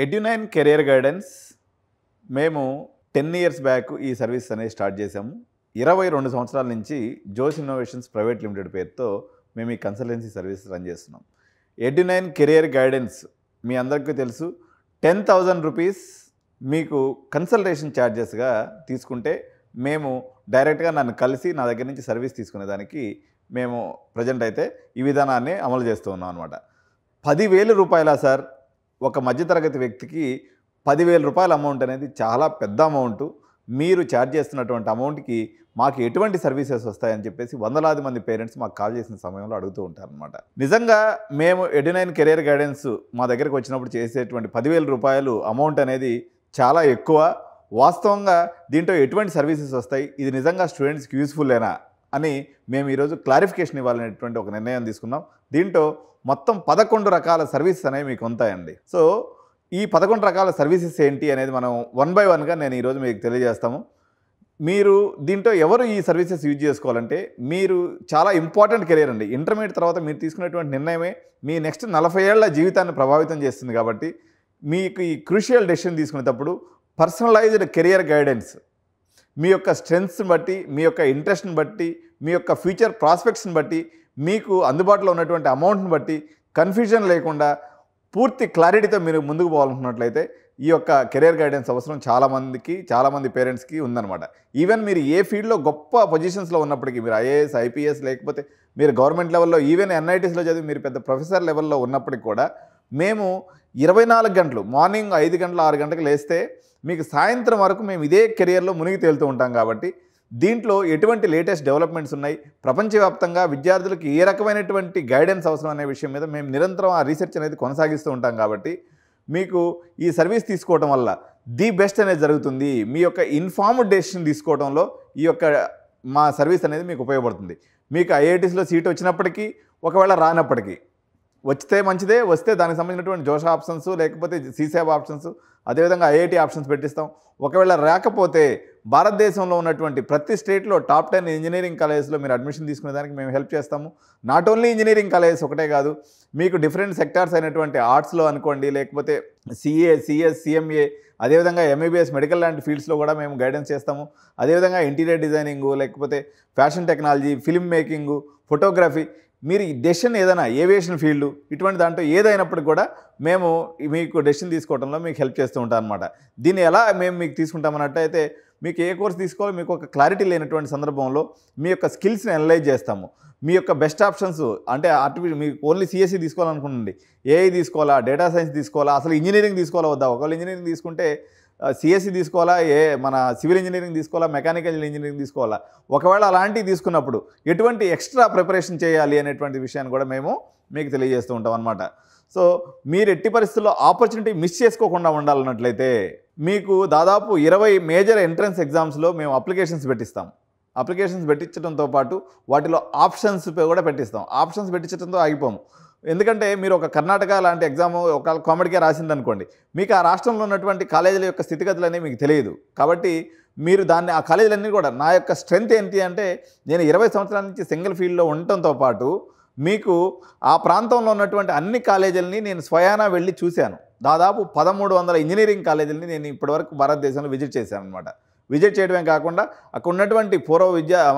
Edunine career guidance మేము 10 years back ఈ service అనేది స్టార్ట్ చేసాము. 22 సంవత్సరాల నుంచి జోష్ ఇన్నోవేషన్స్ ప్రైవేట్ లిమిటెడ్ పేరుతో మేము ఈ కన్సల్టెన్సీ సర్వీస్ రన్ చేస్తున్నాం. ఎడ్యునైన్ కెరియర్ గైడెన్స్ మీ అందరికీ తెలుసు, 10,000 రూపీస్ మీకు కన్సల్టేషన్ ఛార్జెస్గా తీసుకుంటే మేము డైరెక్ట్గా నన్ను కలిసి నా దగ్గర నుంచి సర్వీస్ తీసుకునేదానికి మేము ప్రజెంట్ అయితే ఈ విధానాన్ని అమలు చేస్తూ ఉన్నాం అనమాట. 10,000 రూపాయల సార్, ఒక మధ్యతరగతి వ్యక్తికి 10,000 రూపాయల అమౌంట్ అనేది చాలా పెద్ద అమౌంట్. మీరు ఛార్జ్ చేస్తున్నటువంటి అమౌంట్కి మాకు ఎటువంటి సర్వీసెస్ వస్తాయని చెప్పేసి వందలాది మంది పేరెంట్స్ మాకు కాల్ చేసిన సమయంలో అడుగుతూ ఉంటారనమాట. నిజంగా మేము ఎడ్యునైన్ కెరియర్ గైడెన్స్ మా దగ్గరికి వచ్చినప్పుడు చేసేటువంటి 10,000 రూపాయలు అమౌంట్ అనేది చాలా ఎక్కువ. వాస్తవంగా దీంట్లో ఎటువంటి సర్వీసెస్ వస్తాయి, ఇది నిజంగా స్టూడెంట్స్కి యూస్ఫుల్లేనా అని మేము ఈరోజు క్లారిఫికేషన్ ఇవ్వాలనేటువంటి ఒక నిర్ణయం తీసుకున్నాం. దీంట్లో మొత్తం 11 రకాల సర్వీసెస్ అనేవి మీకు ఉంటాయండి. సో ఈ 11 రకాల సర్వీసెస్ ఏంటి అనేది మనం వన్ బై వన్గా నేను ఈరోజు మీకు తెలియజేస్తాము. మీరు దీంట్లో ఎవరు ఈ సర్వీసెస్ యూజ్ చేసుకోవాలంటే, మీరు చాలా ఇంపార్టెంట్ కెరీర్ అండి. ఇంటర్మీడియట్ తర్వాత మీరు తీసుకునేటువంటి నిర్ణయమే మీ నెక్స్ట్ 40 ఏళ్ల జీవితాన్ని ప్రభావితం చేస్తుంది. కాబట్టి మీకు ఈ క్రూషియల్ డెసిషన్ తీసుకునేటప్పుడు పర్సనలైజ్డ్ కెరియర్ గైడెన్స్ మీ యొక్క స్ట్రెంగ్స్ని బట్టి, మీ యొక్క ఇంట్రెస్ట్ని బట్టి, మీ యొక్క ఫ్యూచర్ ప్రాస్పెక్ట్స్ని బట్టి, మీకు అందుబాటులో ఉన్నటువంటి అమౌంట్ని బట్టి కన్ఫ్యూజన్ లేకుండా పూర్తి క్లారిటీతో మీరు ముందుకు పోవాలనుకున్నట్లయితే ఈ యొక్క కెరియర్ గైడెన్స్ అవసరం చాలామంది పేరెంట్స్కి ఉందన్నమాట. ఈవెన్ మీరు ఏ ఫీల్డ్లో గొప్ప పొజిషన్స్లో ఉన్నప్పటికీ, మీరు ఐఏఎస్, ఐపీఎస్, లేకపోతే మీరు గవర్నమెంట్ లెవెల్లో, ఈవెన్ ఎన్ఐటీస్లో చదివి మీరు పెద్ద ప్రొఫెసర్ లెవెల్లో ఉన్నప్పటికీ కూడా మేము 24 గంటలు, మార్నింగ్ 5 గంటలు 6 గంటలకు లేస్తే మీకు సాయంత్రం వరకు మేము ఇదే కెరియర్లో మునిగి తేలుతూ ఉంటాం. కాబట్టి దీంట్లో ఎటువంటి లేటెస్ట్ డెవలప్మెంట్స్ ఉన్నాయి, ప్రపంచవ్యాప్తంగా విద్యార్థులకు ఏ రకమైనటువంటి గైడెన్స్ అవసరం అనే విషయం మీద మేము నిరంతరం ఆ రీసెర్చ్ అనేది కొనసాగిస్తూ ఉంటాం. కాబట్టి మీకు ఈ సర్వీస్ తీసుకోవడం వల్ల ది బెస్ట్ అనేది జరుగుతుంది. మీ యొక్క ఇన్ఫార్మ్డ్ డెసిషన్ తీసుకోవడంలో ఈ యొక్క మా సర్వీస్ అనేది మీకు ఉపయోగపడుతుంది. మీకు ఐఐటీస్లో సీట్ వచ్చినప్పటికీ, ఒకవేళ రానప్పటికీ, వస్తే మంచిదే, వస్తే దానికి సంబంధించినటువంటి జోష్ ఆప్షన్స్, లేకపోతే సీసాబ్ ఆప్షన్స్, అదేవిధంగా ఐఐటీ ఆప్షన్స్ పెట్టిస్తాం. ఒకవేళ రాకపోతే భారతదేశంలో ఉన్నటువంటి ప్రతి స్టేట్లో టాప్ 10 ఇంజనీరింగ్ కాలేజెస్లో మీరు అడ్మిషన్ తీసుకునేదానికి మేము హెల్ప్ చేస్తాము. నాట్ ఓన్లీ ఇంజనీరింగ్ కాలేజెస్ ఒకటే కాదు, మీకు డిఫరెంట్ సెక్టార్స్ అయినటువంటి ఆర్ట్స్లో అనుకోండి, లేకపోతే సిఏ, సిఎస్, సిఎంఏ, అదేవిధంగా ఎంబీబీఎస్, మెడికల్ లాంటి ఫీల్డ్స్లో కూడా మేము గైడెన్స్ చేస్తాము. అదేవిధంగా ఇంటీరియర్ డిజైనింగు, లేకపోతే fashion technology, film making, photography, మీరు ఈ డెసిషన్ ఏదైనా, ఏవియేషన్ ఫీల్డ్, ఇటువంటి దాంట్లో ఏదైనప్పటికీ కూడా మేము మీకు డెసిషన్ తీసుకోవడంలో మీకు హెల్ప్ చేస్తూ ఉంటాం అనమాట. దీన్ని ఎలా మేము మీకు తీసుకుంటామన్నట్టయితే, మీకు ఏ కోర్స్ తీసుకోవాలో మీకు ఒక క్లారిటీ లేనటువంటి సందర్భంలో మీ యొక్క స్కిల్స్ని అనలైజ్ చేస్తాము. మీ యొక్క బెస్ట్ ఆప్షన్స్ అంటే మీకు ఓన్లీ సిఎస్సి తీసుకోవాలనుకోండి, ఏఐ తీసుకోవాలా, డేటా సైన్స్ తీసుకోవాలా, అసలు ఇంజనీరింగ్ తీసుకోవాలా వద్దా, ఒకవేళ ఇంజనీరింగ్ తీసుకుంటే సిఎస్సి తీసుకోవాలా, మన సివిల్ ఇంజనీరింగ్ తీసుకోవాలా, మెకానికల్ ఇంజనీరింగ్ తీసుకోవాలా, ఒకవేళ అలాంటివి తీసుకున్నప్పుడు ఎటువంటి ఎక్స్ట్రా ప్రిపరేషన్ చేయాలి అనేటువంటి విషయాన్ని కూడా మేము మీకు తెలియజేస్తూ ఉంటాం అనమాట. సో మీరు ఎట్టి పరిస్థితుల్లో ఆపర్చునిటీ మిస్ చేసుకోకుండా ఉండాలన్నట్లయితే మీకు దాదాపు 20 మేజర్ ఎంట్రన్స్ ఎగ్జామ్స్లో మేము అప్లికేషన్స్ పెట్టిస్తాం. అప్లికేషన్స్ పెట్టించడంతో పాటు వాటిలో ఆప్షన్స్ కూడా పెట్టిస్తాం. ఆప్షన్స్ పెట్టించడంతో ఆగిపోము. ఎందుకంటే మీరు ఒక కర్ణాటక లాంటి ఎగ్జామ్ ఒక కామెడీగా రాసిందనుకోండి, మీకు ఆ రాష్ట్రంలో ఉన్నటువంటి కాలేజీల యొక్క స్థితిగతులు అనేవి మీకు తెలియదు. కాబట్టి మీరు దాన్ని, ఆ కాలేజీలన్నీ కూడా, నా యొక్క స్ట్రెంగ్త్ ఏంటి అంటే, నేను 20 సంవత్సరాల నుంచి సింగిల్ ఫీల్డ్లో ఉండటంతో పాటు మీకు ఆ ప్రాంతంలో ఉన్నటువంటి అన్ని కాలేజీలని నేను స్వయానా వెళ్ళి చూశాను. దాదాపు 1300 ఇంజనీరింగ్ కాలేజీలని నేను ఇప్పటివరకు భారతదేశంలో విజిట్ చేశాను అనమాట. విజిట్ చేయడమే కాకుండా అక్కడ ఉన్నటువంటి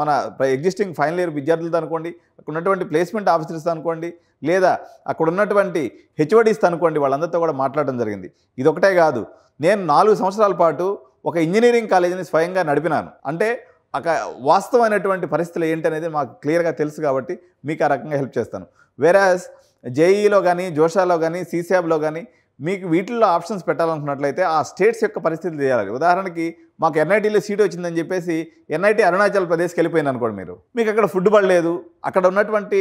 మన ఎగ్జిస్టింగ్ ఫైనల్ ఇయర్ విద్యార్థులతో అనుకోండి, అక్కడ ఉన్నటువంటి ప్లేస్మెంట్ ఆఫీసర్స్తో అనుకోండి, లేదా అక్కడ ఉన్నటువంటి హెచ్ఓడీస్తో అనుకోండి, వాళ్ళందరితో కూడా మాట్లాడడం జరిగింది. ఇది ఒకటే కాదు, నేను 4 సంవత్సరాల పాటు ఒక ఇంజనీరింగ్ కాలేజీని స్వయంగా నడిపినాను. అంటే వాస్తవమైనటువంటి పరిస్థితులు ఏంటనేది మాకు క్లియర్గా తెలుసు. కాబట్టి మీకు ఆ రకంగా హెల్ప్ చేస్తాను. వేరాజ్ జేఈలో కానీ, జోషాలో కానీ, సీసాబ్లో కానీ మీకు వీటిల్లో ఆప్షన్స్ పెట్టాలనుకున్నట్లయితే ఆ స్టేట్స్ యొక్క పరిస్థితులు చేయాలి. ఉదాహరణకి మాకు ఎన్ఐటీలో సీట్ వచ్చిందని చెప్పేసి ఎన్ఐటీ అరుణాచల్ ప్రదేశ్కి వెళ్ళిపోయింది అనుకోండి, మీకు అక్కడ ఫుడ్ పడలేదు, అక్కడ ఉన్నటువంటి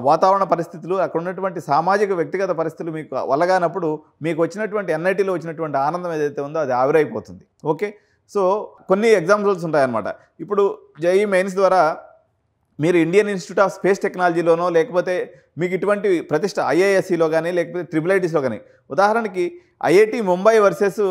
వాతావరణ పరిస్థితులు, అక్కడ ఉన్నటువంటి సామాజిక వ్యక్తిగత పరిస్థితులు మీకు వల్లగానప్పుడు మీకు వచ్చినటువంటి ఎన్ఐటీలో వచ్చినటువంటి ఆనందం ఏదైతే ఉందో అది ఆవిరైపోతుంది. ఓకే, సో కొన్ని ఎగ్జాంపుల్స్ ఉంటాయన్నమాట. ఇప్పుడు జేఈ మెయిన్స్ ద్వారా మీరు ఇండియన్ ఇన్స్టిట్యూట్ ఆఫ్ స్పేస్ టెక్నాలజీలోనో, లేకపోతే మీకు ఇటువంటి ప్రతిష్ట ఐఐఎస్సిలో కానీ, లేకపోతే ట్రిపుల్ ఐటీస్లో కానీ, ఉదాహరణకి ఐఐటి ముంబై వర్సెస్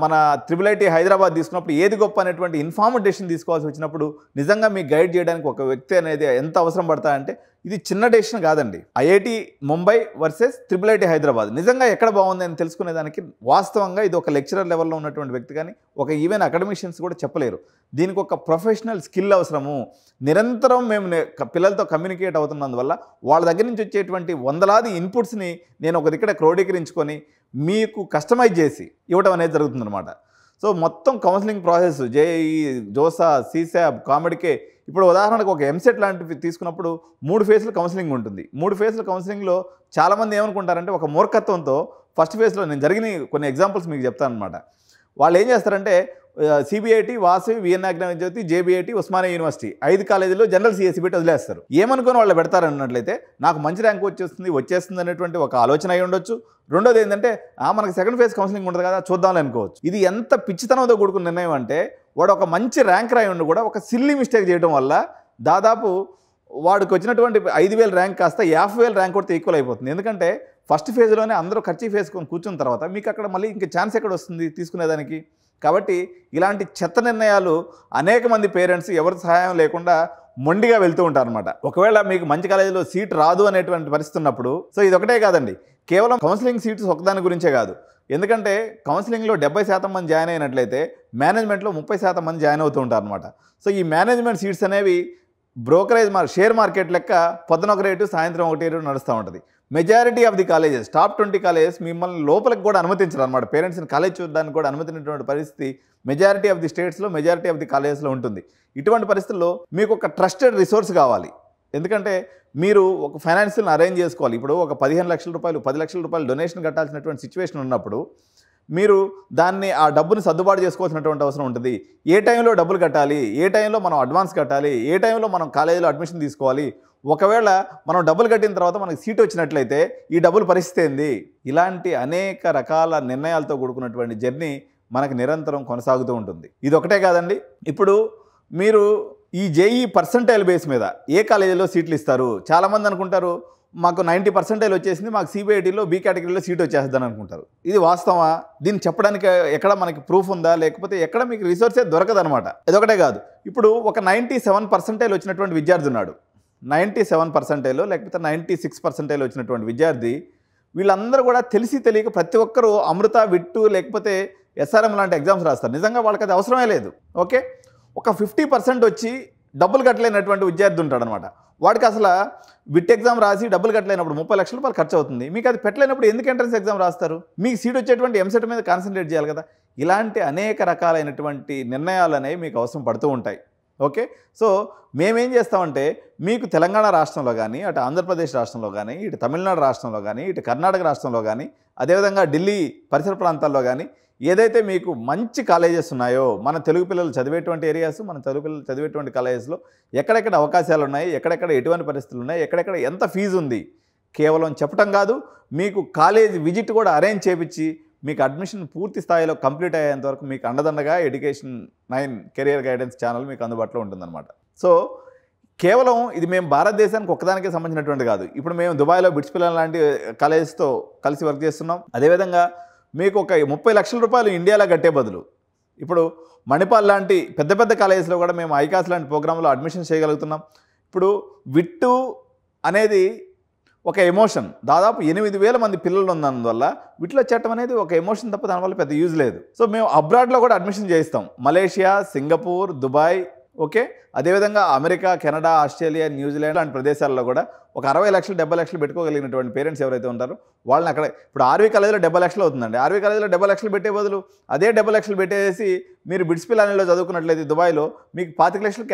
మన ట్రిపుల్ ఐటీ హైదరాబాద్ తీసుకున్నప్పుడు ఏది గొప్ప అనేటువంటి ఇన్ఫార్మ్డ్ డెసిషన్ తీసుకోవాల్సి వచ్చినప్పుడు నిజంగా మీకు గైడ్ చేయడానికి ఒక వ్యక్తి అనేది ఎంత అవసరం పడతాయంటే ఇది చిన్న డెసిషన్ కాదండి. IIT Mumbai versus triple IT Hyderabad నిజంగా ఎక్కడ బాగుంది అని తెలుసుకునేదానికి వాస్తవంగా ఇది ఒక లెక్చరర్ లెవెల్లో ఉన్నటువంటి వ్యక్తి కానీ ఒక ఈవెన్ అకాడమిషియన్స్ కూడా చెప్పలేరు. దీనికి ఒక ప్రొఫెషనల్ స్కిల్ అవసరము. నిరంతరం మేము పిల్లలతో కమ్యూనికేట్ అవుతున్నందువల్ల వాళ్ళ దగ్గర నుంచి వచ్చేటువంటి వందలాది ఇన్పుట్స్ని నేను ఒక దగ్గర క్రోడీకరించుకొని మీకు కస్టమైజ్ చేసి ఇవ్వడం అనేది జరుగుతుందన్నమాట. సో మొత్తం counselling process JEE, JoSAA, CSAB, COMEDK ఇప్పుడు ఉదాహరణకు ఒక ఎంసెట్ లాంటివి తీసుకున్నప్పుడు 3 ఫేజ్ల కౌన్సిలింగ్ ఉంటుంది. 3 ఫేజ్ల కౌన్సిలింగ్లో చాలామంది ఏమనుకుంటారంటే ఒక మూర్ఖత్వంతో ఫస్ట్ ఫేజ్లో నేను జరిగిన కొన్ని ఎగ్జాంపుల్స్ మీకు చెప్తాను అనమాట. వాళ్ళు ఏం చేస్తారంటే సిబిఐటి, వాసవి, విఎన్ అగ్నిజ్యోతి, జేబీఐటి, ఉస్మానియా యూనివర్సిటీ 5 కాలేజీల్లో జనరల్ సిఎస్సి పెట్టి వదిలేస్తారు. ఏమనుకుని వాళ్ళు పెడతారన్నట్లయితే నాకు మంచి ర్యాంక్ వచ్చేస్తుంది అనేటువంటి ఒక ఆలోచన అయి ఉండొచ్చు. రెండోది ఏంటంటే మనకి సెకండ్ ఫేజ్ కౌన్సిలింగ్ ఉంటుంది కదా చూద్దామని అనుకోవచ్చు. ఇది ఎంత పిచ్చితనంతో కూడుకున్న నిర్ణయం అంటే వాడు ఒక మంచి ర్యాంక్ రాయి ఉండి కూడా ఒక సిల్లీ మిస్టేక్ చేయడం వల్ల దాదాపు వాడికి వచ్చినటువంటి 5,000 ర్యాంక్ కాస్త 50,000 ర్యాంక్ కొడితే ఈక్వల్ అయిపోతుంది. ఎందుకంటే ఫస్ట్ ఫేజ్లోనే అందరూ ఖర్చు వేసుకొని కూర్చున్న తర్వాత మీకు అక్కడ మళ్ళీ ఇంకా ఛాన్స్ ఎక్కడ వస్తుంది తీసుకునేదానికి. కాబట్టి ఇలాంటి చెత్త నిర్ణయాలు అనేక మంది పేరెంట్స్ ఎవరి సహాయం లేకుండా మొండిగా వెళ్తూ ఉంటారనమాట. ఒకవేళ మీకు మంచి కాలేజీలో సీట్ రాదు అనేటువంటి పరిస్థితి ఉన్నప్పుడు సో ఇది ఒకటే కాదండి, కేవలం కౌన్సిలింగ్ సీట్స్ ఒకదాని గురించే కాదు. ఎందుకంటే కౌన్సిలింగ్లో 70% మంది జాయిన్ అయినట్లయితే మేనేజ్మెంట్లో 30% మంది జాయిన్ అవుతూ ఉంటారు అనమాట. సో ఈ మేనేజ్మెంట్ సీట్స్ అనేవి బ్రోకరేజ్ షేర్ మార్కెట్ లెక్క పొద్దున ఒక రేటు సాయంత్రం ఒకటి రేటు నడుస్తూ ఉంటుంది. Majority of the colleges, top 20 colleges మిమ్మల్ని లోపలికి కూడా అనుమతించరు అనమాట. పేరెంట్స్ని కాలేజ్ చూడడానికి కూడా అనుమతించినటువంటి పరిస్థితి మెజారిటీ ఆఫ్ ది స్టేట్స్లో, మెజారిటీ ఆఫ్ ది కాలేజెస్లో ఉంటుంది. ఇటువంటి పరిస్థితుల్లో మీకు ఒక ట్రస్టెడ్ రిసోర్స్ కావాలి. ఎందుకంటే మీరు ఒక ఫైనాన్షియల్ని అరేంజ్ చేసుకోవాలి. ఇప్పుడు ఒక 15 లక్షల రూపాయలు, 10 లక్షల రూపాయలు డొనేషన్ కట్టాల్సినటువంటి సిచ్యువేషన్ ఉన్నప్పుడు మీరు దాన్ని ఆ డబ్బుని సర్దుబాటు చేసుకోవాల్సినటువంటి అవసరం ఉంటుంది. ఏ టైంలో డబ్బులు కట్టాలి, ఏ టైంలో మనం అడ్వాన్స్ కట్టాలి, ఏ టైంలో మనం కాలేజీలో అడ్మిషన్ తీసుకోవాలి, ఒకవేళ మనం డబ్బులు కట్టిన తర్వాత మనకి సీట్ వచ్చినట్లయితే ఈ డబ్బుల పరిస్థితి ఏంది, ఇలాంటి అనేక రకాల నిర్ణయాలతో కూడుకున్నటువంటి జర్నీ మనకు నిరంతరం కొనసాగుతూ ఉంటుంది. ఇది ఒకటే కాదండి, ఇప్పుడు మీరు ఈ జేఈ పర్సంటైల్ బేస్ మీద ఏ కాలేజీలో సీట్లు ఇస్తారు. చాలామంది అనుకుంటారు మాకు 90% వచ్చేసింది, మాకు సిబిఐటీలో బి కేటగిరీలో సీట్ వచ్చేస్తుందని అనుకుంటారు. ఇది వాస్తవా? దీన్ని చెప్పడానికి ఎక్కడ మనకి ప్రూఫ్ ఉందా, లేకపోతే ఎక్కడ మీకు రిసోర్సే దొరకదనమాట. ఇదొకటే కాదు, ఇప్పుడు ఒక 97% వచ్చినటువంటి విద్యార్థి ఉన్నాడు, 97% లేకపోతే 96% వచ్చినటువంటి విద్యార్థి, వీళ్ళందరూ కూడా తెలిసి తెలియక ప్రతి ఒక్కరూ అమృత, విట్టు లేకపోతే ఎస్ఆర్ఎం లాంటి ఎగ్జామ్స్ రాస్తారు. నిజంగా వాళ్ళకి అది అవసరమే లేదు. ఓకే, ఒక 50% వచ్చి డబ్బులు కట్టలేనటువంటి విద్యార్థి ఉంటాడనమాట. వాడికి అసలు విట్ ఎగ్జామ్ రాసి డబ్బులు కట్టలేనప్పుడు 30 లక్షల రూపాయలు ఖర్చు అవుతుంది. మీకు అది పెట్టలేనప్పుడు ఎందుకు ఎంట్రన్స్ ఎగ్జామ్ రాస్తారు? మీకు సీట్ వచ్చేటువంటి ఎంసెట్ మీద కాన్సన్ట్రేట్ చేయాలి కదా. ఇలాంటి అనేక రకాలైనటువంటి నిర్ణయాలు అనేవి మీకు అవసరం పడుతూ ఉంటాయి. ఓకే, సో మేమేం చేస్తామంటే మీకు తెలంగాణ రాష్ట్రంలో కానీ, అటు ఆంధ్రప్రదేశ్ రాష్ట్రంలో కానీ, ఇటు తమిళనాడు రాష్ట్రంలో కానీ, ఇటు కర్ణాటక రాష్ట్రంలో కానీ, అదేవిధంగా ఢిల్లీ పరిసర ప్రాంతాల్లో కానీ ఏదైతే మీకు మంచి కాలేజెస్ ఉన్నాయో, మన తెలుగు పిల్లలు చదివేటువంటి ఏరియాస్, మన తెలుగు పిల్లలు చదివేటువంటి కాలేజెస్లో ఎక్కడెక్కడ అవకాశాలు ఉన్నాయి, ఎక్కడెక్కడ ఎటువంటి పరిస్థితులు ఉన్నాయి, ఎక్కడెక్కడ ఎంత ఫీజు ఉంది, కేవలం చెప్పటం కాదు, మీకు కాలేజ్ విజిట్ కూడా అరేంజ్ చేయించి మీకు అడ్మిషన్ పూర్తి స్థాయిలో కంప్లీట్ అయ్యేంత వరకు మీకు అండదండగా ఎడ్యుకేషన్ 9 కెరియర్ గైడెన్స్ ఛానల్ మీకు అందుబాటులో ఉంటుందన్నమాట. సో కేవలం ఇది మేము భారతదేశానికి ఒక్కదానికే సంబంధించినటువంటి కాదు. ఇప్పుడు మేము దుబాయ్లో బిట్స్ పిల్లల లాంటి కాలేజెస్తో కలిసి వర్క్ చేస్తున్నాం. అదేవిధంగా మీకు ఒక 30 లక్షల రూపాయలు ఇండియాలో కట్టే బదులు ఇప్పుడు మణిపాల్ లాంటి పెద్ద పెద్ద కాలేజెస్లో కూడా మేము ఐకాస్ లాంటి ప్రోగ్రాంలో అడ్మిషన్ చేయగలుగుతున్నాం. ఇప్పుడు విట్టు అనేది ఒక ఎమోషన్, దాదాపు 8,000 మంది పిల్లలు ఉన్నందువల్ల వీటిలో చేరటం అనేది ఒక ఎమోషన్ తప్ప దానివల్ల పెద్ద యూజ్ లేదు. సో మేము అబ్రాడ్లో కూడా అడ్మిషన్ చేయిస్తాం, మలేషియా, సింగపూర్, దుబాయ్, ఓకే, అదేవిధంగా అమెరికా, కెనడా, ఆస్ట్రేలియా, న్యూజిలాండ్ లాంటి ప్రదేశాల్లో కూడా ఒక 60 లక్షలు 70 లక్షలు పెట్టుకోగలిగినటువంటి పేరెంట్స్ ఎవరైతే ఉంటారో వాళ్ళని అక్కడ ఇప్పుడు ఆర్వీ కాలేజీలో 70 లక్షలు అవుతుందండి. ఆర్వీ కాలేజీలో 70 లక్షలు పెట్టే బదులు అదే 70 లక్షలు పెట్టేసి మీరు బిట్స్ పిల్లలలో చదువుకున్నట్లయితే దుబాయ్లో మీకు 25 లక్షలు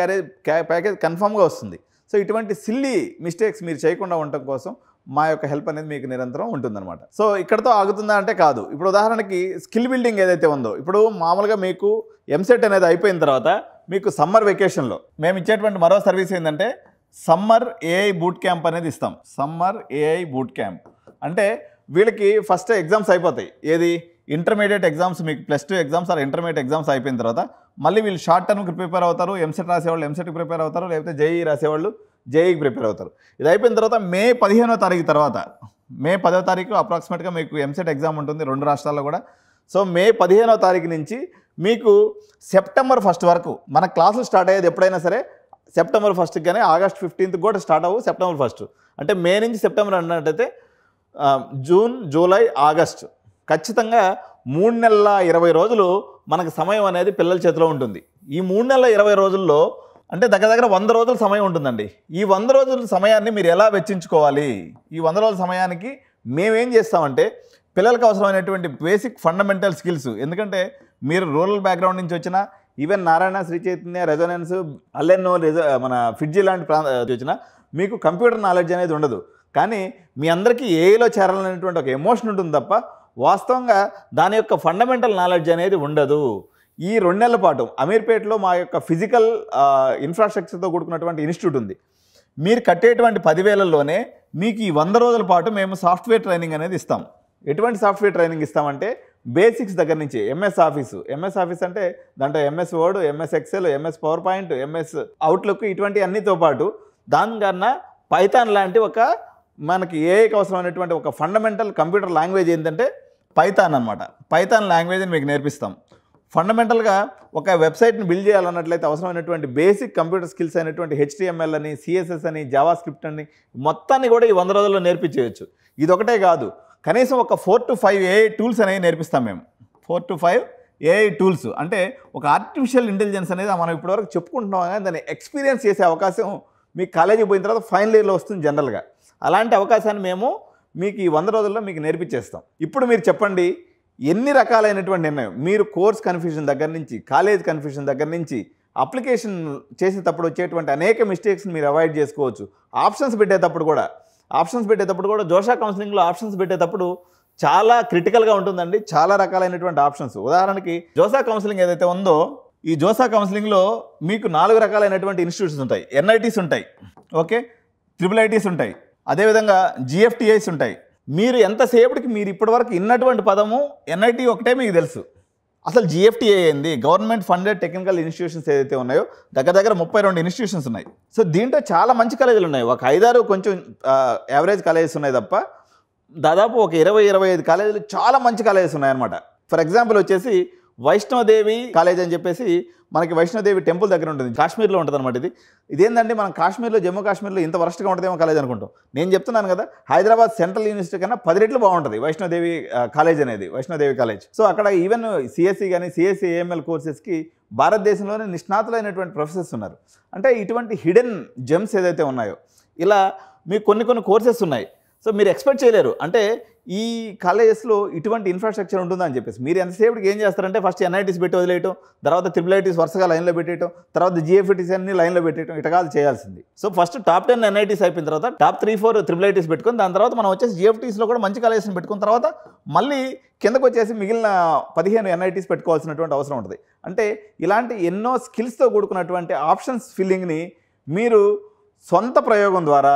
ప్యాకేజ్ కన్ఫామ్గా వస్తుంది. సో ఇటువంటి సిల్లీ మిస్టేక్స్ మీరు చేయకుండా ఉండటం కోసం మా యొక్క హెల్ప్ అనేది మీకు నిరంతరం ఉంటుందన్నమాట. సో ఇక్కడతో ఆగుతుందా అంటే కాదు. ఇప్పుడు ఉదాహరణకి స్కిల్ బిల్డింగ్ ఏదైతే ఉందో, ఇప్పుడు మామూలుగా మీకు ఎంసెట్ అనేది అయిపోయిన తర్వాత మీకు సమ్మర్ వెకేషన్లో మేము ఇచ్చేటువంటి మరో సర్వీస్ ఏంటంటే సమ్మర్ ఏఐ బూట్ క్యాంప్ అనేది ఇస్తాం. సమ్మర్ ఏఐ బూట్ క్యాంప్ అంటే వీళ్ళకి ఫస్ట్ ఎగ్జామ్స్ అయిపోతాయి. ఏది ఇంటర్మీడియట్ ఎగ్జామ్స్, మీకు +2 ఎగ్జామ్స్ ఆర్ ఇంటర్మీడియట్ ఎగ్జామ్స్ అయిపోయిన తర్వాత మళ్ళీ వీళ్ళు షార్ట్ టర్మ్కి ప్రిపేర్ అవుతారు. ఎంసెట్ రాసేవాళ్ళు ఎంసెట్కి ప్రిపేర్ అవుతారు, లేకపోతే జేఈ రాసేవాళ్ళు జేఈకి ప్రిపేర్ అవుతారు. ఇది అయిపోయిన తర్వాత మే 15వ తారీఖు తర్వాత, మే 10వ తారీఖు అప్రాక్సిమేట్గా మీకు ఎంసెట్ ఎగ్జామ్ ఉంటుంది 2 రాష్ట్రాల్లో కూడా. సో మే 15వ తారీఖు నుంచి మీకు సెప్టెంబర్ 1 వరకు మన క్లాసులు స్టార్ట్ అయ్యేది ఎప్పుడైనా సరే సెప్టెంబర్ 1కి కానీ ఆగస్ట్ 15కి కూడా స్టార్ట్ అవ్వు సెప్టెంబర్ 1. అంటే మే నుంచి సెప్టెంబర్ అన్నట్టయితే జూన్, జూలై, ఆగస్ట్ ఖచ్చితంగా 3 నెలల 20 రోజులు మనకు సమయం అనేది పిల్లల చేతిలో ఉంటుంది. ఈ 3 నెలల 20 రోజుల్లో అంటే దగ్గర 100 రోజుల సమయం ఉంటుందండి. ఈ 100 రోజుల సమయాన్ని మీరు ఎలా వెచ్చించుకోవాలి? ఈ 100 రోజుల సమయానికి మేమేం చేస్తామంటే పిల్లలకు అవసరమైనటువంటి బేసిక్ ఫండమెంటల్ స్కిల్స్, ఎందుకంటే మీరు రూరల్ బ్యాక్గ్రౌండ్ నుంచి వచ్చిన ఈవెన్ నారాయణ, శ్రీ చైతన్య, రెజోనెన్స్, అల్లెన్నో, మన ఫిడ్జీ లాంటి వచ్చిన మీకు కంప్యూటర్ నాలెడ్జ్ అనేది ఉండదు. కానీ మీ అందరికీ ఏలో చేరాలనేటువంటి ఒక ఎమోషన్ ఉంటుంది తప్ప వాస్తవంగా దాని యొక్క ఫండమెంటల్ నాలెడ్జ్ అనేది ఉండదు. ఈ 2 నెలల పాటు అమీర్పేటలో మా యొక్క ఫిజికల్ ఇన్ఫ్రాస్ట్రక్చర్తో కూడుకున్నటువంటి ఇన్స్టిట్యూట్ ఉంది. మీరు కట్టేటువంటి 10,000లోనే మీకు ఈ 100 రోజుల పాటు మేము సాఫ్ట్వేర్ ట్రైనింగ్ అనేది ఇస్తాం. ఎటువంటి సాఫ్ట్వేర్ ట్రైనింగ్ ఇస్తామంటే బేసిక్స్ దగ్గర నుంచి ఎంఎస్ ఆఫీస్ అంటే దాంట్లో MS word, MS Excel, MS power point, MS outlook ఇటువంటి అన్నితో పాటు దానికన్నా పైథాన్ లాంటి ఒక మనకి ఏఐకి అవసరమైనటువంటి ఒక ఫండమెంటల్ కంప్యూటర్ లాంగ్వేజ్ ఏంటంటే పైథాన్ అనమాట. పైథాన్ లాంగ్వేజ్ని మీకు నేర్పిస్తాం. ఫండమెంటల్గా ఒక వెబ్సైట్ని బిల్డ్ చేయాలన్నట్లయితే అవసరమైనటువంటి బేసిక్ కంప్యూటర్ స్కిల్స్ అయినటువంటి HTML అని, CSS అని, జావా స్క్రిప్ట్ అని మొత్తాన్ని కూడా ఈ 100 రోజుల్లో నేర్పించేయచ్చు. ఇది ఒకటే కాదు, కనీసం ఒక 4 to 5 AI టూల్స్ అనేవి నేర్పిస్తాం మేము. 4 to 5 AI టూల్స్ అంటే ఒక ఆర్టిఫిషియల్ ఇంటెలిజెన్స్ అనేది మనం ఇప్పటివరకు చెప్పుకుంటున్నాం కానీ దాన్ని ఎక్స్పీరియన్స్ చేసే అవకాశం మీకు కాలేజీకి పోయిన తర్వాత ఫైనల్ ఇయర్లో వస్తుంది జనరల్గా. అలాంటి అవకాశాన్ని మేము మీకు ఈ 100 రోజుల్లో మీకు నేర్పించేస్తాం. ఇప్పుడు మీరు చెప్పండి, ఎన్ని రకాలైనటువంటి నిర్ణయం మీరు కోర్స్ కన్ఫ్యూజన్ దగ్గర నుంచి, కాలేజ్ కన్ఫ్యూజన్ దగ్గర నుంచి, అప్లికేషన్ చేసేటప్పుడు వచ్చేటువంటి అనేక మిస్టేక్స్ని మీరు అవాయిడ్ చేసుకోవచ్చు. ఆప్షన్స్ పెట్టేటప్పుడు కూడా జోషా కౌన్సిలింగ్లో ఆప్షన్స్ పెట్టేటప్పుడు చాలా క్రిటికల్గా ఉంటుందండి. చాలా రకాలైనటువంటి ఆప్షన్స్. ఉదాహరణకి జోషా కౌన్సిలింగ్ ఏదైతే ఉందో ఈ జోషా కౌన్సిలింగ్లో మీకు 4 రకాలైనటువంటి ఇన్స్టిట్యూట్స్ ఉంటాయి. NITs ఉంటాయి, ఓకే, IIITs ఉంటాయి, అదేవిధంగా GFTIs ఉంటాయి. మీరు ఎంతసేపటికి మీరు ఇప్పటివరకు ఇన్నటువంటి పదము NIT ఒకటే మీకు తెలుసు. అసలు GFTI ఏంది? గవర్నమెంట్ ఫండెడ్ టెక్నికల్ ఇన్స్టిట్యూషన్స్ ఏదైతే ఉన్నాయో దగ్గర 32 ఇన్స్టిట్యూషన్స్ ఉన్నాయి. సో దీంట్లో చాలా మంచి కాలేజీలు ఉన్నాయి. ఒక 5-6 కొంచెం యావరేజ్ కాలేజెస్ ఉన్నాయి తప్ప దాదాపు ఒక 20-25 కాలేజీలు చాలా మంచి కాలేజెస్ ఉన్నాయన్నమాట. ఫర్ ఎగ్జాంపుల్ వచ్చేసి వైష్ణోదేవి కాలేజ్ అని చెప్పేసి మనకి వైష్ణోదేవి టెంపుల్ దగ్గర ఉంటుంది, కాశ్మీర్లో ఉంటుంది అనమాట. ఇదేంటంటే మనం కాశ్మీర్లో, జమ్మూ కాశ్మీర్లో ఇంత వరస్ట్గా ఉంటుందేమో కాలేజ్ అనుకుంటాం. నేను చెప్తున్నాను కదా, హైదరాబాద్ సెంట్రల్ యూనివర్సిటీ కన్నా 10 రెట్లు బాగుంటుంది వైష్ణోదేవి కాలేజ్ అనేది, వైష్ణోదేవి కాలేజ్. సో అక్కడ ఈవెన్ CSE కానీ CSE AML కోర్సెస్కి భారతదేశంలోనే నిష్ణాతులైనటువంటి ప్రొఫెసర్స్ ఉన్నారు. అంటే ఇటువంటి హిడెన్ జెమ్స్ ఏదైతే ఉన్నాయో ఇలా మీకు కొన్ని కోర్సెస్ ఉన్నాయి. సో మీరు ఎక్స్పెక్ట్ చేయలేరు, అంటే ఈ కాలేజెస్లో ఇటువంటి ఇన్ఫ్రాస్ట్రక్చర్ ఉంటుందని చెప్పేసి. మీరు ఎంతసేపటికి ఏం చేస్తారంటే ఫస్ట్ NITs పెట్టి వదిలేయటం, తర్వాత IIITs వరుసగా లైన్లో పెట్టేయటం, తర్వాత GFTs అన్ని లైన్లో పెట్టేయటం, ఇట కాదు చేయాల్సింది. సో ఫస్ట్ టాప్ 10 NITs అయిపోయిన తర్వాత టాప్ 3-4 IIITs పెట్టుకొని దాని తర్వాత మనం వచ్చేసి GFTsలో కూడా మంచి కాలేజెస్ని పెట్టుకున్న తర్వాత మళ్ళీ కిందకు వచ్చేసి మిగిలిన 15 NITs పెట్టుకోవాల్సినటువంటి అవసరం ఉంటుంది. అంటే ఇలాంటి ఎన్నో స్కిల్స్తో కూడుకున్నటువంటి ఆప్షన్స్ ఫిల్లింగ్ని మీరు సొంత ప్రయోగం ద్వారా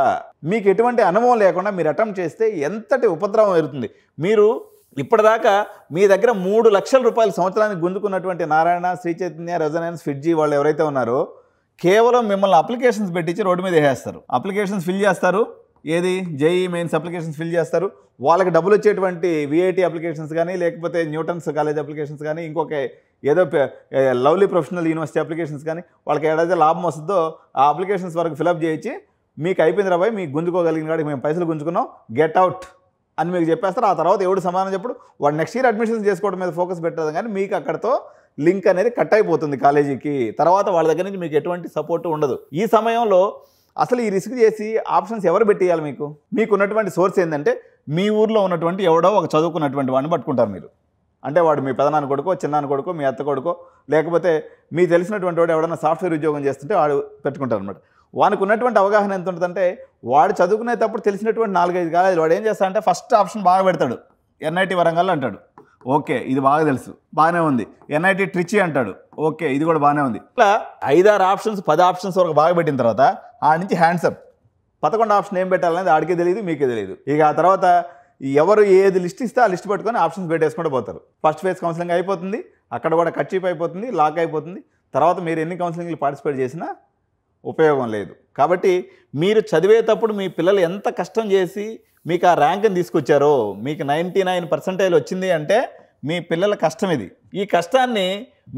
మీకు ఎటువంటి అనుభవం లేకుండా మీరు అటెంప్ట్ చేస్తే ఎంతటి ఉపద్రవం ఎదుగుతుంది. మీరు ఇప్పటిదాకా మీ దగ్గర 3 లక్షల రూపాయలు సంవత్సరానికి గుంజుకున్నటువంటి నారాయణ, శ్రీ చైతన్య, రెజొనెన్స్, ఫిడ్జీ వాళ్ళు ఎవరైతే ఉన్నారో కేవలం మిమ్మల్ని అప్లికేషన్స్ పెట్టించి రోడ్డు మీద వేసేస్తారు. అప్లికేషన్స్ ఫిల్ చేస్తారు, ఏది JEE మెయిన్స్ అప్లికేషన్స్ ఫిల్ చేస్తారు. వాళ్ళకి డబ్బులు వచ్చేటువంటి VIT అప్లికేషన్స్ కానీ, లేకపోతే న్యూటన్స్ కాలేజ్ అప్లికేషన్స్ కానీ, ఇంకొక ఏదో లవ్లీ ప్రొఫెషనల్ యూనివర్సిటీ అప్లికేషన్స్ కానీ, వాళ్ళకి ఏదైతే లాభం వస్తుందో ఆ అప్లికేషన్స్ వరకు ఫిలప్ చేయించి మీకు అయిపోయింది రాబాయ్, మీకు గుంజుకోగలిగిన కాడికి మేము పైసలు గుంజుకున్నాం, గెట్ అవుట్ అని మీకు చెప్పేస్తారు. ఆ తర్వాత ఎవడు సమాధానం చెప్పుడు వాడు నెక్స్ట్ ఇయర్ అడ్మిషన్స్ చేసుకోవడం మీద ఫోకస్ పెట్టదు, కానీ మీకు అక్కడతో లింక్ అనేది కట్ అయిపోతుంది కాలేజీకి. తర్వాత వాళ్ళ దగ్గర నుంచి మీకు ఎటువంటి సపోర్ట్ ఉండదు. ఈ సమయంలో అసలు ఈ రిస్క్ చేసి ఆప్షన్స్ ఎవరు పెట్టేయాలి? మీకు ఉన్నటువంటి సోర్స్ ఏంటంటే మీ ఊర్లో ఉన్నటువంటి ఎవడో ఒక చదువుకున్నటువంటి వాడిని పట్టుకుంటారు మీరు. అంటే వాడు మీ పెదనాన్న కొడుకో, చిన్నాన్న కొడుకో, మీ అత్త కొడుకో, లేకపోతే మీ తెలిసినటువంటి వాడు ఎవడన్నా సాఫ్ట్వేర్ ఉద్యోగం చేస్తుంటే వాడు పెట్టుకుంటారు అనమాట. వానికి ఉన్నటువంటి అవగాహన ఎంత ఉంటుందంటే వాడు చదువుకునేటప్పుడు తెలిసినటువంటి 4-5 కాలేజీలు వాడు ఏం చేస్తాడంటే ఫస్ట్ ఆప్షన్ బాగా పెడతాడు, NIT వరంగల్ అంటాడు, ఓకే ఇది బాగా తెలుసు, బాగానే ఉంది. NIT ట్రిచి అంటాడు, ఓకే ఇది కూడా బాగానే ఉంది. ఇట్లా 5-6 ఆప్షన్స్ 10 ఆప్షన్స్ వరకు బాగా పెట్టిన తర్వాత ఆడి నుంచి హ్యాండ్సప్ 11 ఆప్షన్ ఏం పెట్టాలనేది ఆడికే తెలియదు, మీకే తెలియదు. ఇక ఆ తర్వాత ఎవరు ఏది లిస్ట్ ఇస్తే ఆ లిస్ట్ పెట్టుకొని ఆప్షన్స్ పెట్టేసుకుంటూ పోతారు. ఫస్ట్ ఫేజ్ కౌన్సిలింగ్ అయిపోతుంది, అక్కడ కూడా కట్చీప్ అయిపోతుంది, లాక్ అయిపోతుంది. తర్వాత మీరు ఎన్ని కౌన్సిలింగ్లు పార్టిసిపేట్ చేసినా ఉపయోగం లేదు. కాబట్టి మీరు చదివేటప్పుడు మీ పిల్లలు ఎంత కష్టం చేసి మీకు ఆ ర్యాంక్ని తీసుకొచ్చారో, మీకు 99% వచ్చింది అంటే మీ పిల్లల కష్టం ఇది. ఈ కష్టాన్ని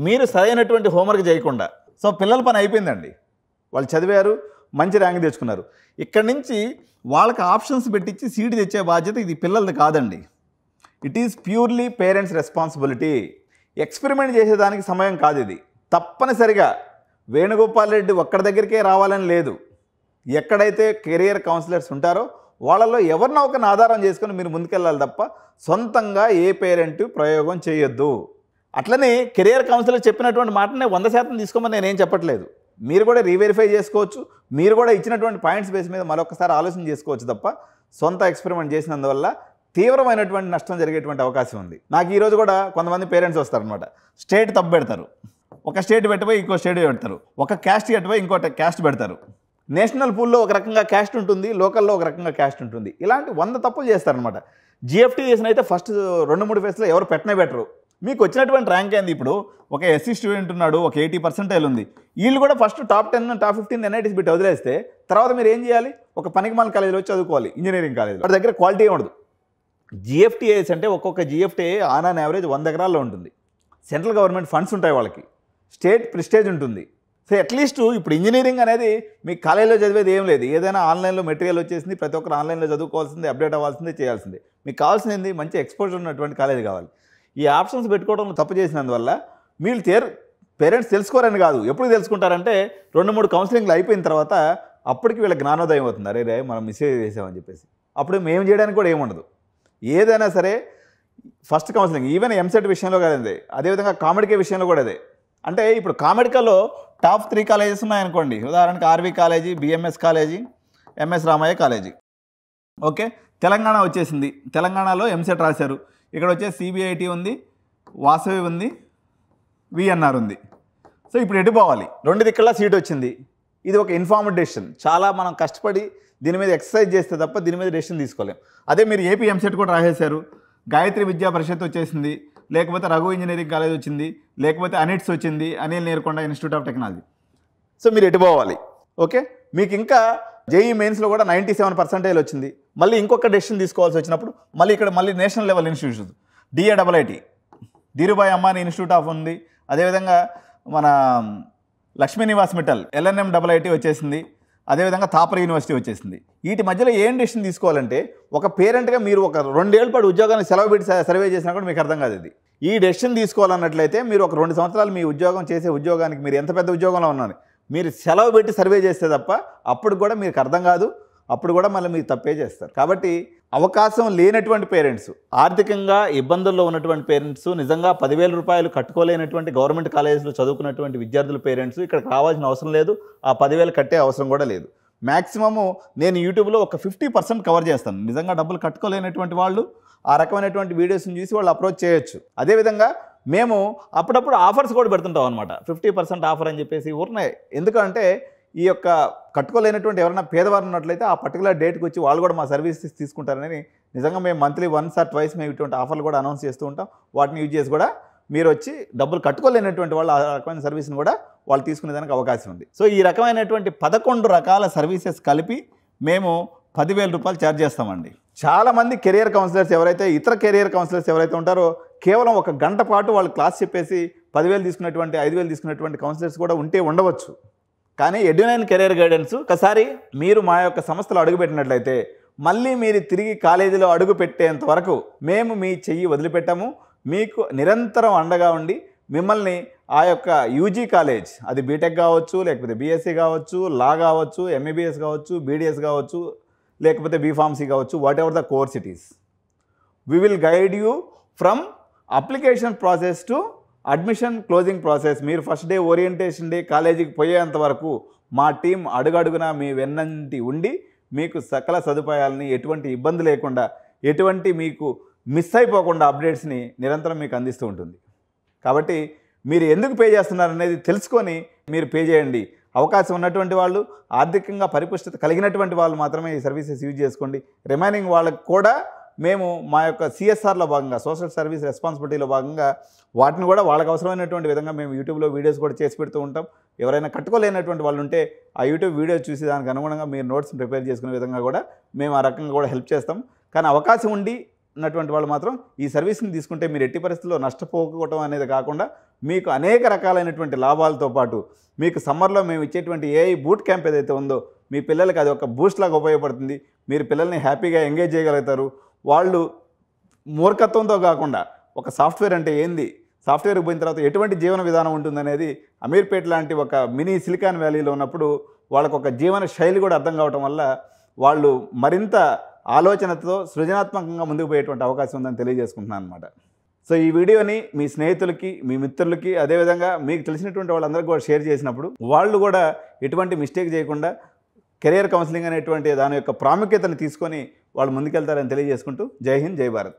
మీరు సరైనటువంటి హోంవర్క్ చేయకుండా, సో పిల్లల పని అయిపోయిందండి, వాళ్ళు చదివారు, మంచి ర్యాంక్ తెచ్చుకున్నారు. ఇక్కడి నుంచి వాళ్ళకి ఆప్షన్స్ పెట్టించి సీటు తెచ్చే బాధ్యత ఇది పిల్లలది కాదండి. It is purely parents responsibility. Experiment చేసేదానికి సమయం కాదు ఇది. తప్పనిసరిగా వేణుగోపాల్ రెడ్డి ఒక్కడి దగ్గరికే రావాలని లేదు. ఎక్కడైతే కెరియర్ కౌన్సిలర్స్ ఉంటారో వాళ్ళలో ఎవరినో ఒకరిని ఆధారం చేసుకొని మీరు ముందుకెళ్ళాలి తప్ప సొంతంగా ఏ పేరెంట్ ప్రయోగం చేయొద్దు. అట్లనే కెరియర్ కౌన్సిలర్ చెప్పినటువంటి మాటనే 100% తీసుకోమని నేనేం చెప్పట్లేదు. మీరు కూడా రీవెరిఫై చేసుకోవచ్చు, మీరు కూడా ఇచ్చినటువంటి పాయింట్స్ బేస్ మీద మరొకసారి ఆలోచన చేసుకోవచ్చు తప్ప సొంత ఎక్స్పెరిమెంట్ చేసినందువల్ల తీవ్రమైనటువంటి నష్టం జరిగేటువంటి అవకాశం ఉంది. నాకు ఈరోజు కూడా కొంతమంది పేరెంట్స్ వస్తారనమాట, స్టేట్ తప్పు పెడతారు, ఒక స్టేట్ పెట్టిపోయి ఇంకో స్టేట్ పెడతారు, ఒక క్యాస్ట్ పెట్టిపోయి ఇంకో క్యాస్ట్ పెడతారు. నేషనల్ పూల్లో ఒక రకంగా క్యాస్ట్ ఉంటుంది, లోకల్లో ఒక రకంగా క్యాస్ట్ ఉంటుంది. ఇలాంటి 100 తప్పులు చేస్తారనమాట. జిఎఫ్టీ చేసిన అయితే ఫస్ట్ 2-3 ఫేస్లో ఎవరు పెట్టనే పెట్టరు. మీకు వచ్చినటువంటి ర్యాంక్ ఏంది? ఇప్పుడు ఒక ఎస్సీ స్టూడెంట్ ఉన్నాడు, ఒక 80% ఉంది, వీళ్ళు కూడా ఫస్ట్ టాప్ 10 టాప్ 15 ఎన్ఐటీస్ బిట్టి వదిలేస్తే తర్వాత మీరు ఏం చేయాలి? ఒక పనికిమాల కాలేజీలో చదువుకోవాలి, ఇంజనీరింగ్ కాలేజ్. వాడి దగ్గర క్వాలిటీ ఉండదు. జిఎఫ్టీఏస్ అంటే ఒక్కొక్క జిఎఫ్టీఏ ఆన్ యావరేజ్ 100 ఎకరాల్లో ఉంటుంది. సెంట్రల్ గవర్నమెంట్ ఫండ్స్ ఉంటాయి వాళ్ళకి, స్టేట్ ప్రెస్టేజ్ ఉంటుంది. సో అట్లీస్ట్ ఇప్పుడు ఇంజనీరింగ్ అనేది మీకు కాలేజీలో చదివేది ఏం లేదు, ఏదైనా ఆన్లైన్లో మెటీరియల్ వచ్చేసింది, ప్రతి ఒక్కరు ఆన్లైన్లో చదువుకోవాల్సిందే, అప్డేట్ అవ్వాల్సిందే, చేయాల్సిందే. మీకు కావాల్సింది మంచి ఎక్స్పోజర్ ఉన్నటువంటి కాలేజ్ కావాలి. ఈ ఆప్షన్స్ పెట్టుకోవడంలో తప్పు చేసినందువల్ల మీరు పేరెంట్స్ తెలుసుకోరని కాదు, ఎప్పుడు తెలుసుకుంటారంటే 2-3 కౌన్సిలింగ్లు అయిపోయిన తర్వాత అప్పటికి వీళ్ళ జ్ఞానోదయం అవుతుంది, అరే రే మనం మిస్సేజ్ చేసామని చెప్పేసి. అప్పుడు మేము చేయడానికి కూడా ఏముండదు. ఏదైనా సరే ఫస్ట్ కౌన్సిలింగ్, ఈవెన్ ఎంసెట్ విషయంలో కూడా అదే, అదేవిధంగా కామెడికే విషయంలో కూడా అదే. అంటే ఇప్పుడు కామెడికలో టాప్ 3 కాలేజెస్ ఉన్నాయనుకోండి, ఉదాహరణకి RV college, BMS college, MS Ramaiah college. Okay, Telangana వచ్చేసింది, తెలంగాణలో ఎంసెట్ రాశారు. ఇక్కడ వచ్చే సిబిఐటి ఉంది, వాసవి ఉంది, విఎన్ఆర్ ఉంది. సో ఇప్పుడు ఎటు పోవాలి? 2 దిక్కులా సీట్ వచ్చింది. ఇది ఒక ఇన్ఫార్మ్డ్ డెసిషన్. చాలా మనం కష్టపడి దీని మీద ఎక్సర్సైజ్ చేస్తే తప్ప దీని మీద డెసిషన్ తీసుకోలేం. అదే మీరు ఏపీ ఎంసెట్ కూడా రాసేశారు, గాయత్రి విద్యా పరిషత్ వచ్చేసింది, లేకపోతే రఘు ఇంజనీరింగ్ కాలేజ్ వచ్చింది, లేకపోతే అనిట్స్ వచ్చింది, Anil Neerukonda institute of technology. So మీరు ఎటు పోవాలి? ఓకే, మీకు ఇంకా జేఈ మెయిన్స్లో కూడా 97% వచ్చింది. మళ్ళీ ఇంకొక డెసిషన్ తీసుకోవాల్సి వచ్చినప్పుడు మళ్ళీ national level institutes, DAIIT, Dhirubhai Ambani institute of ఉంది, అదేవిధంగా మన లక్ష్మీ నివాస్ మిట్టల్ LNMIIT వచ్చేసింది, అదేవిధంగా థాపర్ యూనివర్సిటీ వచ్చేసింది. వీటి మధ్యలో ఏం డెసిషన్ తీసుకోవాలంటే ఒక పేరెంట్గా మీరు ఒక 2 ఏళ్ళ పాటు ఉద్యోగాన్ని సెలవు పెట్టి సర్వే చేసినా కూడా మీకు అర్థం కాదు. ఇది ఈ డెసిషన్ తీసుకోవాలన్నట్లయితే మీరు ఒక 2 సంవత్సరాలు మీ ఉద్యోగానికి మీరు ఎంత పెద్ద ఉద్యోగంలో ఉన్నారు, మీరు సెలవు పెట్టి సర్వే చేస్తే తప్ప అప్పుడు కూడా మీకు అర్థం కాదు, అప్పుడు కూడా మళ్ళీ మీరు తప్పే చేస్తారు. కాబట్టి అవకాశం లేనటువంటి పేరెంట్స్, ఆర్థికంగా ఇబ్బందుల్లో ఉన్నటువంటి పేరెంట్స్, నిజంగా 10,000 రూపాయలు కట్టుకోలేనటువంటి గవర్నమెంట్ కాలేజీలో చదువుకున్నటువంటి విద్యార్థుల పేరెంట్స్ ఇక్కడికి రావాల్సిన అవసరం లేదు, ఆ 10,000 కట్టే అవసరం కూడా లేదు. మ్యాక్సిమము నేను యూట్యూబ్లో ఒక 50% కవర్ చేస్తాను. నిజంగా డబ్బులు కట్టుకోలేనటువంటి వాళ్ళు ఆ రకమైనటువంటి వీడియోస్ని చూసి వాళ్ళు అప్రోచ్ చేయొచ్చు. అదేవిధంగా మేము అప్పుడప్పుడు ఆఫర్స్ కూడా పెడుతుంటాం అనమాట, 50% ఆఫర్ అని చెప్పేసి ఊరినే. ఎందుకంటే ఈ యొక్క కట్టుకోలేనటువంటి ఎవరైనా పేదవారు ఉన్నట్లయితే ఆ పర్టికులర్ డేట్కి వచ్చి వాళ్ళు కూడా మా సర్వీసెస్ తీసుకుంటారని నిజంగా మేము మంత్లీ 1 or 2 మేము ఇటువంటి ఆఫర్లు కూడా అనౌన్స్ చేస్తూ ఉంటాం. వాటిని యూజ్ చేసి కూడా మీరు వచ్చి డబ్బులు కట్టుకోలేనటువంటి వాళ్ళు ఆ రకమైన సర్వీస్ని కూడా వాళ్ళు తీసుకునేదానికి అవకాశం ఉంది. సో ఈ రకమైనటువంటి 11 రకాల సర్వీసెస్ కలిపి మేము 10,000 రూపాయలు ఛార్జ్ చేస్తామండి. చాలామంది కెరియర్ కౌన్సిలర్స్ ఇతర కెరియర్ కౌన్సిలర్స్ ఎవరైతే ఉంటారో కేవలం 1 గంట పాటు వాళ్ళు క్లాస్ చెప్పేసి 10,000 తీసుకున్నటువంటి 5,000 తీసుకున్నటువంటి కౌన్సిలర్స్ కూడా ఉండవచ్చు. కానీ ఎడ్యునైన్ కెరియర్ గైడెన్స్ ఒకసారి మీరు మా యొక్క సంస్థలో అడుగుపెట్టినట్లయితే మళ్ళీ మీరు తిరిగి కాలేజీలో అడుగు పెట్టేంత వరకు మేము మీ చెయ్యి వదిలిపెట్టాము. మీకు నిరంతరం అండగా ఉండి మిమ్మల్ని ఆ యొక్క యూజీ కాలేజ్, అది బీటెక్ కావచ్చు, లేకపోతే బీఎస్సీ కావచ్చు, లా కావచ్చు, ఎంబీబీఎస్ కావచ్చు, బీడీఎస్ కావచ్చు, లేకపోతే బీఫార్మసీ కావచ్చు, what ever the course it is, we will guide you from application process to admission closing process. మీరు ఫస్ట్ డే ఓరియంటేషన్ డే కాలేజీకి పోయేంత వరకు మా టీం అడుగడుగునా మీ వెన్నంటి ఉండి మీకు సకల సదుపాయాలని ఎటువంటి ఇబ్బంది లేకుండా, ఎటువంటి మీకు మిస్ అయిపోకుండా అప్డేట్స్ని నిరంతరం మీకు అందిస్తూ ఉంటుంది. కాబట్టి మీరు ఎందుకు పే చేస్తున్నారనేది తెలుసుకొని మీరు పే చేయండి. అవకాశం ఉన్నటువంటి వాళ్ళు, ఆర్థికంగా పరిపుష్టత కలిగినటువంటి వాళ్ళు మాత్రమే ఈ సర్వీసెస్ యూజ్ చేసుకోండి. రిమైనింగ్ వాళ్ళకు కూడా మేము మా యొక్క సిఎస్ఆర్లో భాగంగా, సోషల్ సర్వీస్ రెస్పాన్సిబిలిటీలో భాగంగా వాటిని కూడా వాళ్ళకి అవసరమైనటువంటి విధంగా మేము యూట్యూబ్లో వీడియోస్ కూడా చేసి పెడుతూ ఉంటాం. ఎవరైనా కట్టుకోలేనటువంటి వాళ్ళు ఉంటే ఆ యూట్యూబ్ వీడియోస్ చూసి దానికి అనుగుణంగా మీరు నోట్స్ ప్రిపేర్ చేసుకునే విధంగా కూడా మేము ఆ రకంగా కూడా హెల్ప్ చేస్తాం. కానీ అవకాశం ఉండి ఉన్నటువంటి వాళ్ళు మాత్రం ఈ సర్వీస్ని తీసుకుంటే మీరు ఎట్టి పరిస్థితుల్లో నష్టపోకపోవటం అనేది కాకుండా మీకు అనేక రకాలైనటువంటి లాభాలతో పాటు మీకు సమ్మర్లో మేము ఇచ్చేటువంటి ఏఐ బూట్ క్యాంప్ ఏదైతే ఉందో మీ పిల్లలకి అది ఒక బూస్ట్ లాగా ఉపయోగపడుతుంది. మీరు పిల్లల్ని హ్యాపీగా ఎంగేజ్ చేయగలుగుతారు. వాళ్ళు మూర్ఖత్వంతో కాకుండా ఒక సాఫ్ట్వేర్ అంటే ఏంది, సాఫ్ట్వేర్కి పోయిన తర్వాత ఎటువంటి జీవన విధానం ఉంటుందనేది అమీర్పేట్ లాంటి ఒక మినీ సిలికాన్ వ్యాలీలో ఉన్నప్పుడు వాళ్ళకు ఒక జీవన శైలి కూడా అర్థం కావటం వల్ల వాళ్ళు మరింత ఆలోచనతో సృజనాత్మకంగా ముందుకు పోయేటువంటి అవకాశం ఉందని తెలియజేసుకుంటున్నాను అనమాట. సో ఈ వీడియోని మీ స్నేహితులకి, మీ మిత్రులకి, అదేవిధంగా మీకు తెలిసినటువంటి వాళ్ళందరికీ కూడా షేర్ చేసినప్పుడు వాళ్ళు కూడా ఎటువంటి మిస్టేక్ చేయకుండా కెరియర్ కౌన్సిలింగ్ అనేటువంటి దాని యొక్క ప్రాముఖ్యతను తీసుకొని వాళ్ళు ముందుకెళ్తారని తెలియజేసుకుంటూ జై హింద్, జై భారత్.